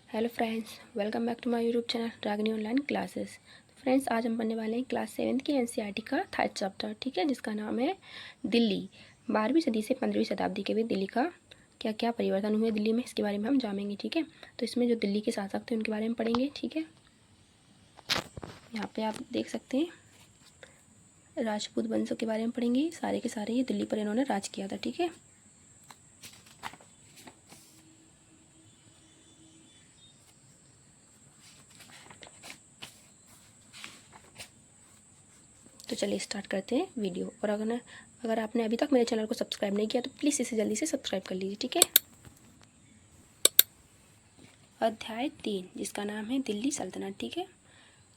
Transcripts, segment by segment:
Hello friends, welcome back to my YouTube channel Ragni online classes. Friends, आज हम पढ़ने वाले हैं क्लास 7 की एनसीईआरटी का थर्ड चैप्टर, ठीक है, जिसका नाम है दिल्ली। 12वीं सदी से 15वीं शताब्दी के बीच दिल्ली का क्या क्या परिवर्तन हुए दिल्ली में, इसके बारे में हम जानेंगे, ठीक है। तो इसमें जो दिल्ली के शासक थे उनके बारे में पढ़ेंगे, ठीक है। यहाँ पे आप देख सकते हैं राजपूत वंशों के बारे में पढ़ेंगे। सारे के सारे ये दिल्ली पर इन्होंने राज किया था, ठीक है। तो चलिए स्टार्ट करते हैं वीडियो। और अगर आपने अभी तक मेरे चैनल को सब्सक्राइब नहीं किया तो प्लीज़ इसे जल्दी से सब्सक्राइब कर लीजिए, ठीक है। अध्याय 3, जिसका नाम है दिल्ली सल्तनत, ठीक है।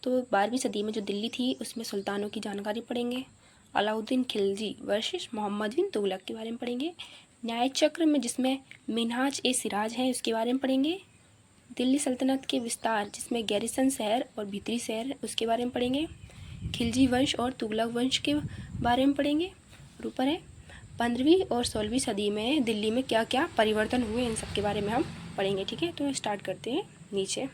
तो 12वीं सदी में जो दिल्ली थी उसमें सुल्तानों की जानकारी पढ़ेंगे। अलाउद्दीन खिलजी वर्सेस मोहम्मद बिन तुगलक के बारे में पढ़ेंगे। न्याय चक्र में जिसमें मिन्हाज ए सिराज है उसके बारे में पढ़ेंगे। दिल्ली सल्तनत के विस्तार जिसमें गैरिसन शहर और भीतरी शहर उसके बारे में पढ़ेंगे। खिलजी वंश और तुगलक वंश के बारे में पढ़ेंगे। और ऊपर है 15वीं और 16वीं सदी में दिल्ली में क्या क्या परिवर्तन हुए, इन सब के बारे में हम पढ़ेंगे, ठीक है। तो स्टार्ट करते हैं नीचे।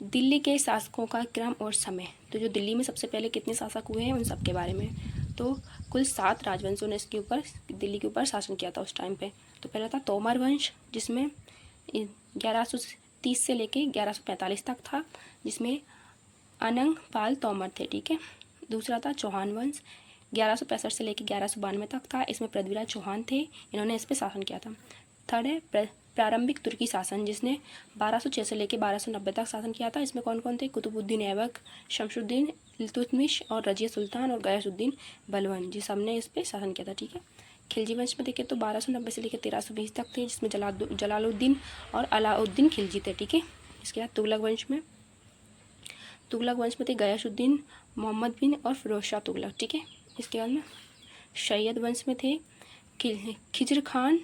दिल्ली के शासकों का क्रम और समय। तो जो दिल्ली में सबसे पहले कितने शासक हुए हैं उन सब के बारे में। तो कुल 7 राजवंशों ने इसके ऊपर दिल्ली के ऊपर शासन किया था उस टाइम पे। तो पहला था तोमर वंश, जिसमें 1130 से लेके 1145 तक था, जिसमें अनंग पाल तोमर थे, ठीक है। दूसरा था चौहान वंश, 1165 से लेके 1192 तक था। इसमें पृथ्वीराज चौहान थे, इन्होंने इस पर शासन किया था। थर्ड है प्रारंभिक तुर्की शासन, जिसने 1206 से लेके 1290 तक शासन किया था। इसमें कौन कौन थे? कुतुबुद्दीन ऐबक, शमशुद्दीन इल्तुतमिश और रजिया सुल्तान और गयासुद्दीन बलबन, जी सबने इस पर शासन किया था, ठीक है। खिलजी वंश में देखें तो 1290 से लेकर 1320 तक थे, जिसमें जलालुद्दीन और अलाउद्दीन खिलजी थे, ठीक है। इसके बाद तुगलक वंश में थे गयासुद्दीन, मोहम्मद बिन और फिरोज शाह तुगलक, ठीक है। इसके बाद में सैयद वंश में थे खिजर खान,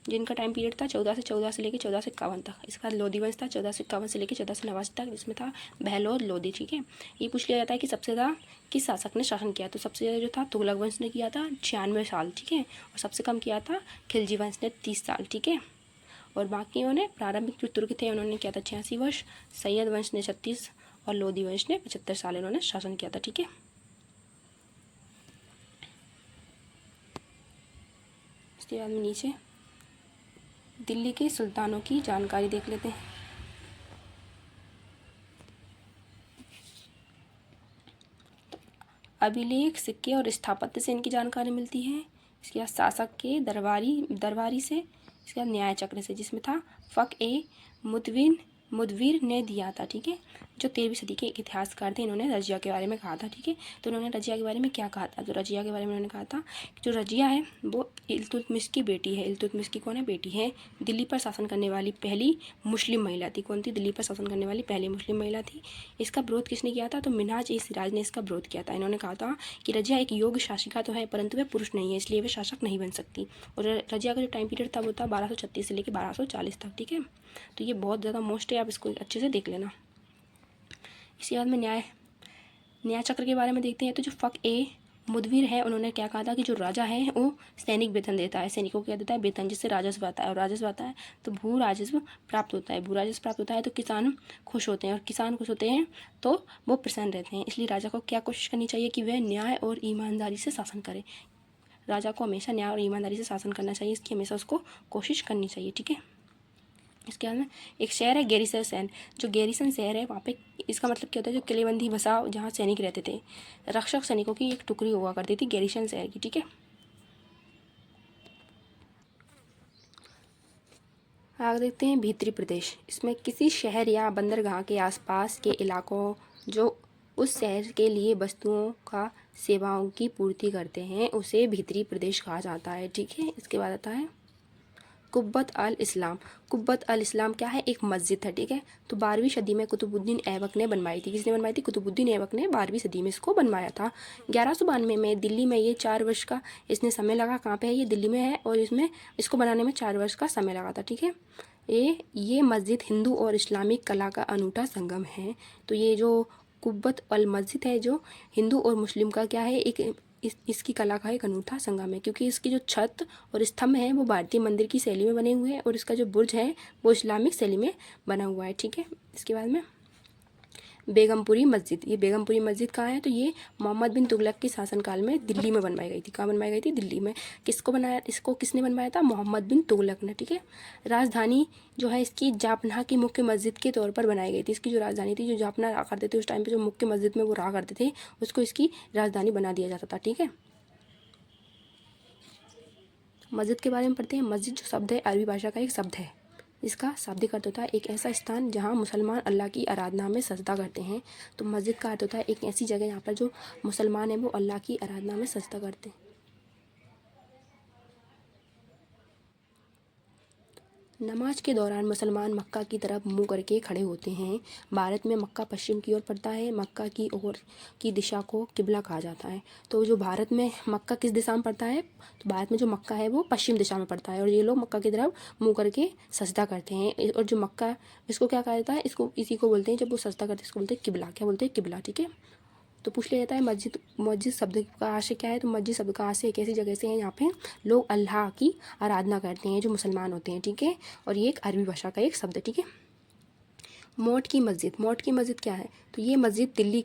जिनका टाइम पीरियड था 1414 से लेकर 1451 तक। इसके बाद लोधी वंश था 1451 से लेकर 1489 तक, जिसमें था बहलोद लोधी, ठीक है। ये पूछ लिया जाता है कि सबसे ज़्यादा किस शासक ने शासन किया। तो सबसे ज़्यादा जो था तुगलक वंश ने किया था 96 साल, ठीक है। और सबसे कम किया था खिलजी वंश ने 30 साल, ठीक है। और बाकियों ने प्रारंभिक जो तुर्क थे उन्होंने किया था 86 वर्ष, सैयद वंश ने 36 और लोधी वंश ने 75 साल इन्होंने शासन किया था, ठीक है। इसके बाद में नीचे दिल्ली के सुल्तानों की जानकारी देख लेते हैं। अभिलेख, सिक्के और स्थापत्य से इनकी जानकारी मिलती है। इसके बाद शासक के दरबारी से। इसके बाद न्याय चक्र से, जिसमें था फ़क ए मुदविर ने दिया था, ठीक है। जो 13वीं सदी के एक इतिहासकार थे, इन्होंने रजिया के बारे में कहा था, ठीक है। तो उन्होंने रजिया के बारे में क्या कहा था? तो रजिया के बारे में उन्होंने कहा था कि जो रजिया है वो इल्तुतमिश की बेटी है। इल्तुतमिश की कौन है? बेटी है। दिल्ली पर शासन करने वाली पहली मुस्लिम महिला थी। कौन थी? दिल्ली पर शासन करने वाली पहली मुस्लिम महिला थी। इसका विरोध किसने किया था? तो मिन्हाज ए सिराज ने इसका विरोध किया था। इन्होंने कहा था कि रजिया एक योग्य शासिका तो है, परंतु वह पुरुष नहीं है, इसलिए वह शासक नहीं बन सकती। और रजिया का जो टाइम पीरियड था वो था 1236 से लेकर 1240 तक, ठीक है। तो ये बहुत ज़्यादा मोस्ट है, आप इसको अच्छे से देख लेना। इसके बाद में न्याय चक्र के बारे में देखते हैं। तो जो फ़क ए मुदविर है, उन्होंने क्या कहा था कि जो राजा है वो सैनिक वेतन देता है, सैनिकों को क्या देता है? वेतन, जिससे राजस्व आता है। और राजस्व आता है तो भू राजस्व प्राप्त होता है। भू राजस्व प्राप्त होता है तो किसान खुश होते हैं, और किसान खुश होते हैं तो वो प्रसन्न रहते हैं। इसलिए राजा को क्या कोशिश करनी चाहिए कि वह न्याय और ईमानदारी से शासन करे। राजा को हमेशा न्याय और ईमानदारी से शासन करना चाहिए, इसकी हमेशा उसको कोशिश करनी चाहिए, ठीक है। इसके बाद में एक शहर है गैरिसन शहर। जो गैरिसन शहर है वहाँ पे, इसका मतलब क्या होता है? जो किलेबंदी बसाव, जहाँ सैनिक रहते थे, रक्षक सैनिकों की एक टुकड़ी हुआ करती थी गैरिसन शहर की, ठीक है। आगे देखते हैं भीतरी प्रदेश। इसमें किसी शहर या बंदरगाह के आसपास के इलाकों जो उस शहर के लिए वस्तुओं का सेवाओं की पूर्ति करते हैं उसे भीतरी प्रदेश कहा जाता है, ठीक है। इसके बाद आता है कुब्बत अल इस्लाम। कुब्बत अल इस्लाम क्या है? एक मस्जिद है, ठीक है। तो 12वीं सदी में कुतुबुद्दीन ऐबक ने बनवाई थी। किसने बनवाई थी? कुतुबुद्दीन ऐबक ने 12वीं सदी में इसको बनवाया था। 1192 में दिल्ली में ये 4 वर्ष का इसने समय लगा। कहाँ पे है? ये दिल्ली में है, और इसमें इसको बनाने में 4 वर्ष का समय लगा था, ठीक है। ये मस्जिद हिंदू और इस्लामिक कला का अनूठा संगम है। तो ये जो कुब्बत अल मस्जिद है जो हिंदू और मुस्लिम का क्या है, एक इसकी कला का एक अनूठा संगम है, क्योंकि इसकी जो छत और स्तंभ हैं वो भारतीय मंदिर की शैली में बने हुए हैं और इसका जो बुर्ज है वो इस्लामिक शैली में बना हुआ है। ठीक है, इसके बाद में बेगमपुरी मस्जिद, ये बेगमपुरी मस्जिद कहाँ है, तो ये मोहम्मद बिन तुगलक के शासनकाल में दिल्ली में बनवाई गई थी। कहाँ बनवाई गई थी, दिल्ली में। किसको बनाया, इसको किसने बनवाया था, मोहम्मद बिन तुगलक ने। ठीक है, राजधानी जो है इसकी जापना की मुख्य मस्जिद के तौर पर बनाई गई थी। इसकी जो राजधानी थी, जो जापना रहा करते थे उस टाइम पे, जो मुख्य मस्जिद में वो रहा करते थे, उसको इसकी राजधानी बना दिया जाता था। ठीक है, मस्जिद के बारे में पढ़ते हैं। मस्जिद जो शब्द है अरबी भाषा का एक शब्द है, इसका शाब्दिक अर्थ होता है एक ऐसा स्थान जहाँ मुसलमान अल्लाह की आराधना में सजदा करते हैं। तो मस्जिद का अर्थ होता है एक ऐसी जगह यहाँ पर जो मुसलमान है वो अल्लाह की आराधना में सजदा करते हैं। नमाज के दौरान मुसलमान मक्का की तरफ मुंह करके खड़े होते हैं। भारत में मक्का पश्चिम की ओर पड़ता है। मक्का की ओर की दिशा को किबला कहा जाता है। तो जो भारत में मक्का किस दिशा में पड़ता है, तो भारत में जो मक्का है वो पश्चिम दिशा में पड़ता है और ये लोग मक्का की तरफ मुंह करके सजदा करते हैं। और जो मक्का, इसको क्या कहा जाता है, इसको इसी को बोलते हैं, जब वो सजदा करते हैं इसको बोलते हैं किबला। क्या बोलते हैं, किबला। ठीक है, तो पूछ लिया जाता है मस्जिद शब्द का आशय क्या है, तो मस्जिद शब्द का आशय एक ऐसी जगह से है यहाँ पे लोग अल्लाह की आराधना करते हैं, जो मुसलमान होते हैं। ठीक है, और ये एक अरबी भाषा का एक शब्द है। ठीक है, मोट की मस्जिद, मोट की मस्जिद क्या है, तो ये मस्जिद दिल्ली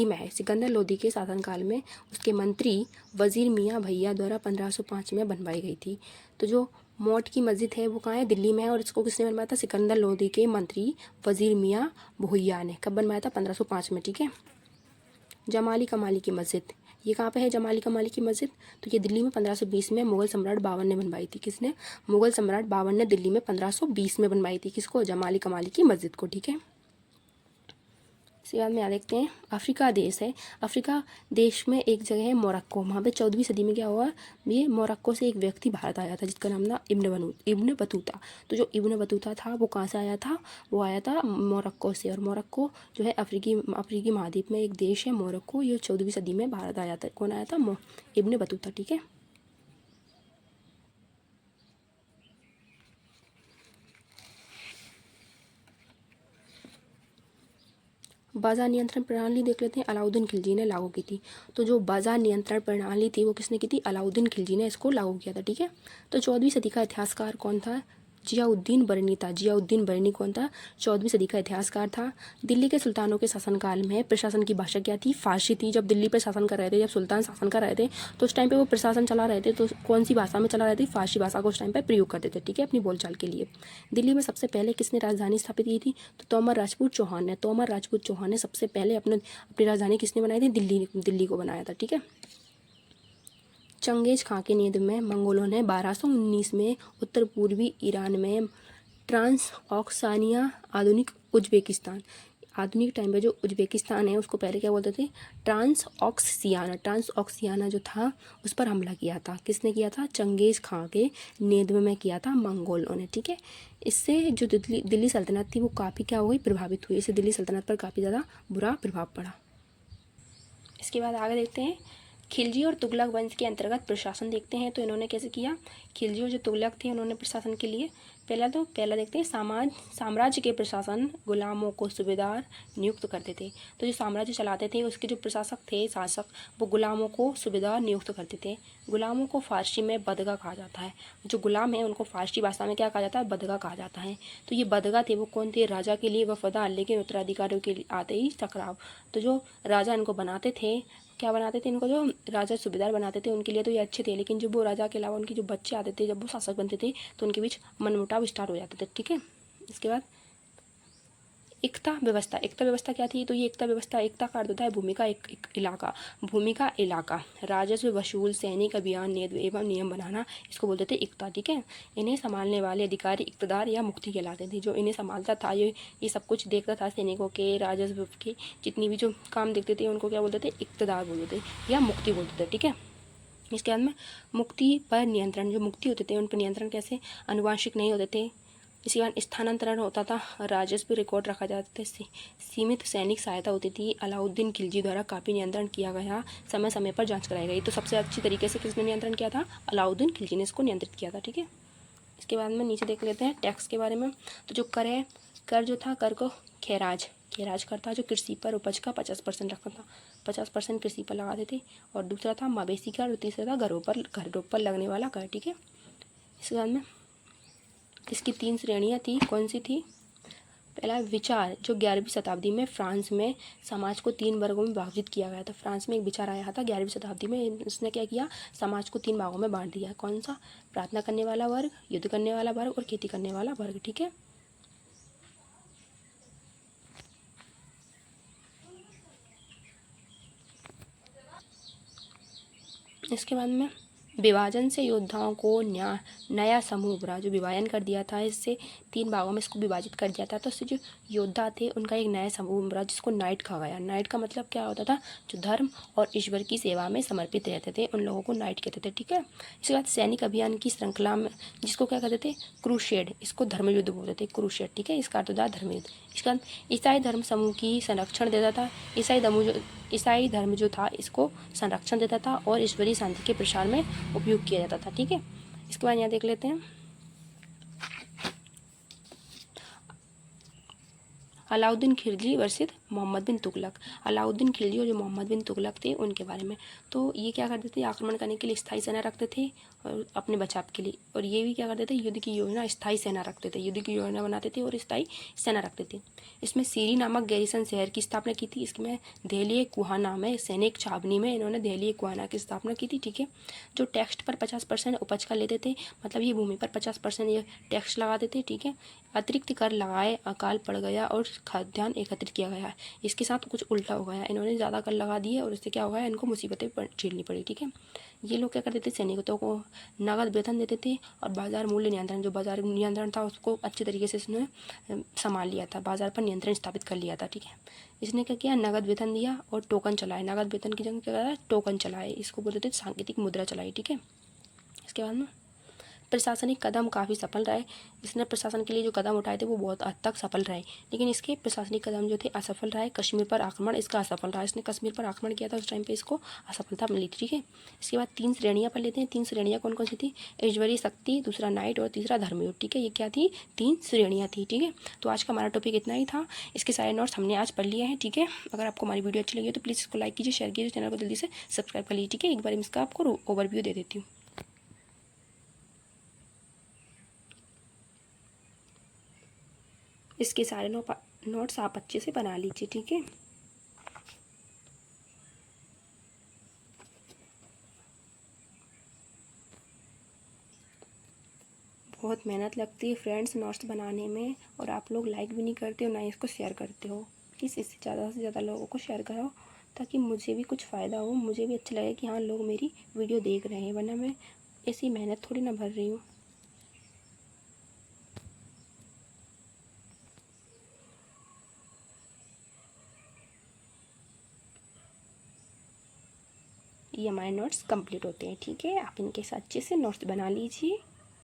में है। सिकंदर लोदी के शासनकाल में उसके मंत्री वजीर मियाँ भैया द्वारा 1505 में बनवाई गई थी। तो जो मोट की मस्जिद है वो कहाँ है, दिल्ली में है और इसको किसने बनवाया था, सिकंदर लोदी के मंत्री वजीर मियाँ भुइया ने। कब बनवाया था, 1505 में। ठीक है, जमाली कमाली की मस्जिद, ये कहाँ पे है जमाली कमाली की मस्जिद, तो ये दिल्ली में 1520 में मुगल सम्राट बाबर ने बनवाई थी। किसने, मुगल सम्राट बाबर ने दिल्ली में 1520 में बनवाई थी। किसको, जमाली कमाली की मस्जिद को। ठीक है, इसके बाद में यहाँ देखते हैं अफ्रीका देश है। अफ्रीका देश में एक जगह है मोरक्को, वहाँ पे 14वीं सदी में क्या हुआ, ये मोरक्को से एक व्यक्ति भारत आया था जिसका नाम था इब्न बतूता। तो जो इब्न बतूता था वो कहाँ से आया था, वो आया था मोरक्को से। और मोरक्को जो है अफ्रीकी महाद्वीप में एक देश है मोरक्को। ये 14वीं सदी में भारत आया था। कौन आया था, इब्न बतूता। ठीक है, बाजार नियंत्रण प्रणाली देख लेते हैं, अलाउद्दीन खिलजी ने लागू की थी। तो जो बाजार नियंत्रण प्रणाली थी वो किसने की थी, अलाउद्दीन खिलजी ने इसको लागू किया था। ठीक है, तो 14वीं सदी का इतिहासकार कौन था, जियाउद्दीन बरनी था। जियाउद्दीन बरनी कौन था, 14वीं सदी का इतिहासकार था। दिल्ली के सुल्तानों के शासनकाल में प्रशासन की भाषा क्या थी, फारसी थी। जब दिल्ली पर शासन कर रहे थे, जब सुल्तान शासन कर रहे थे तो उस टाइम पे वो प्रशासन चला रहे थे, तो कौन सी भाषा में चला रहे थे, फारसी भाषा को उस टाइम पर प्रयोग करते थे। ठीक है, अपनी बोलचाल के लिए। दिल्ली में सबसे पहले किसने राजधानी स्थापित की थी, तो तोमर राजपूत चौहान ने। तोमर राजपूत चौहान ने सबसे पहले अपनी राजधानी किसने बनाई थी, दिल्ली को बनाया था। ठीक है, चंगेज खां के नेतृत्व में मंगोलों ने 1219 में उत्तर पूर्वी ईरान में ट्रांस ऑक्सानिया, आधुनिक आधुनिक टाइम पे जो उज्बेकिस्तान है उसको पहले क्या बोलते थे, ट्रांस ऑक्सियाना जो था उस पर हमला किया था। किसने किया था, चंगेज खां के नेतृत्व में किया था मंगोलों ने। ठीक है, इससे जो दिल्ली सल्तनत थी वो काफ़ी क्या हो गई, प्रभावित हुई। इससे दिल्ली सल्तनत पर काफ़ी ज़्यादा बुरा प्रभाव पड़ा। इसके बाद आगे देखते हैं खिलजी और तुगलक वंश के अंतर्गत प्रशासन देखते हैं। तो इन्होंने कैसे किया, खिलजी और जो तुगलक थे उन्होंने प्रशासन के लिए पहला देखते हैं साम्राज्य के प्रशासन गुलामों को सूबेदार नियुक्त करते थे। तो जो साम्राज्य चलाते थे उसके जो प्रशासक थे, शासक, वो गुलामों को सूबेदार नियुक्त करते थे। गुलामों को फारसी में बदगा कहा जाता है। जो गुलाम है उनको फारसी भाषा में क्या कहा जाता है, बदगा कहा जाता है। तो ये बदगा थे वो कौन थे, राजा के लिए वफादार लेकिन उत्तराधिकारियों के लिए आते ही टकराव। तो जो राजा इनको बनाते थे, क्या बनाते थे, इनको जो राजा सूबेदार बनाते थे उनके लिए तो ये अच्छे थे, लेकिन जब वो राजा के अलावा उनके जो बच्चे आते थे, जब वो शासक बनते थे तो उनके बीच मनमुटाव स्टार्ट हो जाते थे। ठीक है, इसके बाद एकता व्यवस्था क्या थी, तो ये एकता का अर्थ होता है भूमि का इलाका, राजस्व वसूल, सैनिक अभियान, नेतृत्व एवं नियम बनाना, इसको बोलते थे एकता। ठीक है, इन्हें संभालने वाले अधिकारी इक़्तिदार या मुख्ती कहलाते थे। जो इन्हें संभालता था, ये सब कुछ देखता था, सैनिकों के, राजस्व के जितनी भी जो काम देखते थे उनको क्या बोलते थे, इक़्तिदार बोलते थे या मुख्ती बोलते थे। ठीक है, इसके बाद में मुक्ति पर नियंत्रण, जो मुक्ति होते थे उन पर नियंत्रण कैसे, अनुवांशिक नहीं होते थे। इसके बाद स्थानांतरण होता था, राजस्व रिकॉर्ड रखा जाता था, सीमित सैनिक सहायता होती थी। अलाउद्दीन खिलजी द्वारा काफ़ी नियंत्रण किया गया, समय समय पर जांच कराई गई। तो सबसे अच्छी तरीके से किसने नियंत्रण किया था, अलाउद्दीन खिलजी ने इसको नियंत्रित किया था। ठीक है, इसके बाद में नीचे देख लेते हैं टैक्स के बारे में। तो जो कर है, कर जो था, कर को खैराज के राज करता, जो कृषि पर उपज का 50% रखता था। 50% कृषि पर लगाते थे। और दूसरा था मवेशी कर, और तीसरा था घरों पर लगने वाला कर, ठीक है। इसके बाद में इसकी 3 श्रेणियाँ थी। कौन सी थी? पहला विचार, जो 11वीं शताब्दी में फ्रांस में समाज को 3 वर्गों में विभाजित किया गया था। फ्रांस में एक विचार आया था 11वीं शताब्दी में, उसने क्या किया, समाज को 3 भागों में बांट दिया। कौन सा? प्रार्थना करने वाला वर्ग, युद्ध करने वाला वर्ग और खेती करने वाला वर्ग, ठीक है। इसके बाद में विभाजन से योद्धाओं को नया समूह उभरा। जो विभाजन कर दिया था, इससे 3 भागों में इसको विभाजित कर दिया था, तो इससे जो योद्धा थे उनका एक नया समूह उभरा, जिसको नाइट कहा गया। नाइट का मतलब क्या होता था? जो धर्म और ईश्वर की सेवा में समर्पित रहते थे, उन लोगों को नाइट कहते थे, ठीक है। इसके बाद सैनिक अभियान की श्रृंखला में, जिसको क्या कहते थे? क्रूसेड, इसको धर्मयुद्ध बोलते थे, क्रूसेड, ठीक है। इसका अर्थ होता है धर्मयुद्ध। इसके बाद ईसाई धर्म समूह की संरक्षण देता था। ईसाई धर्म जो था इसको संरक्षण देता था और ईश्वरीय शांति के प्रसार में उपयोग किया जाता था, ठीक है। इसके बाद यहाँ देख लेते हैं अलाउद्दीन खिलजी वर्सेस मोहम्मद बिन तुगलक। अलाउद्दीन खिलजी और जो मोहम्मद बिन तुगलक थे उनके बारे में। तो ये क्या करते थे? आक्रमण करने के लिए स्थायी सेना रखते थे और अपने बचाव के लिए, और ये भी क्या करते थे? युद्ध की योजना स्थायी सेना रखते थे, युद्ध की योजना बनाते थे और स्थायी सेना रखते थे। इसमें सीरी नामक गैरिसन शहर की स्थापना की थी। इसमें देहली कुहाना में सैनिक छावनी में इन्होंने देहली कुहाना की स्थापना की थी, ठीक है। जो टैक्स पर 50% उपज का लेते थे, मतलब ये भूमि पर 50% ये टैक्स लगाते थे, ठीक है। अतिरिक्त कर लगाए, अकाल पड़ गया और खाद्यान्न एकत्रित किया गया। इसके साथ कुछ उल्टा हो गया, इन्होंने ज़्यादा कर लगा दिए और इससे क्या हो गया? इनको मुसीबतें झेलनी पड़ी, ठीक है। ये लोग क्या करते थे? सैनिकों को नगद वेतन देते थे और बाजार मूल्य नियंत्रण, जो बाजार नियंत्रण था उसको अच्छे तरीके से इसने संभाल लिया था, बाजार पर नियंत्रण स्थापित कर लिया था, ठीक है। इसने क्या किया? नगद वेतन दिया और टोकन चलाए। नगद वेतन की जगह क्या करा? टोकन चलाए, इसको बोलते थे सांकेतिक मुद्रा चलाई, ठीक है। इसके बाद में प्रशासनिक कदम काफ़ी सफल रहे। इसने प्रशासन के लिए जो कदम उठाए थे वो बहुत हद तक सफल रहे, लेकिन इसके प्रशासनिक कदम जो थे असफल रहे। कश्मीर पर आक्रमण इसका असफल रहा। इसने कश्मीर पर आक्रमण किया था, उस टाइम पे इसको असफलता मिली थी, ठीक है। इसके बाद 3 श्रेणियाँ पर लेते हैं। 3 श्रेणियाँ कौन कौन सी थी? ईश्वरीय शक्ति, दूसरा नाइट और तीसरा धर्मयुद्ध, ठीक है। ये क्या थी? 3 श्रेणियाँ थी, ठीक है। तो आज का हमारा टॉपिक इतना ही था। इसके सारे नोट्स हमने आज पढ़ लिए हैं, ठीक है। अगर आपको हमारी वीडियो अच्छी लगी हो तो प्लीज़ इसको लाइक कीजिए, शेयर कीजिए, चैनल को जल्दी से सब्सक्राइब कर लीजिए, ठीक है। एक बार इसका आपको ओवरव्यू दे देती हूँ। इसके सारे नोट्स आप अच्छे से बना लीजिए, ठीक है। बहुत मेहनत लगती है फ्रेंड्स नोट्स बनाने में, और आप लोग लाइक भी नहीं करते हो, ना ही इसको शेयर करते हो। प्लीज़ इससे ज़्यादा से ज़्यादा लोगों को शेयर करो, ताकि मुझे भी कुछ फ़ायदा हो, मुझे भी अच्छा लगे कि हाँ लोग मेरी वीडियो देख रहे हैं, वरना मैं ऐसी मेहनत थोड़ी ना भर रही हूँ। ये हमारे नोट्स कंप्लीट होते हैं, ठीक है। आप इनके साथ अच्छे से नोट्स बना लीजिए।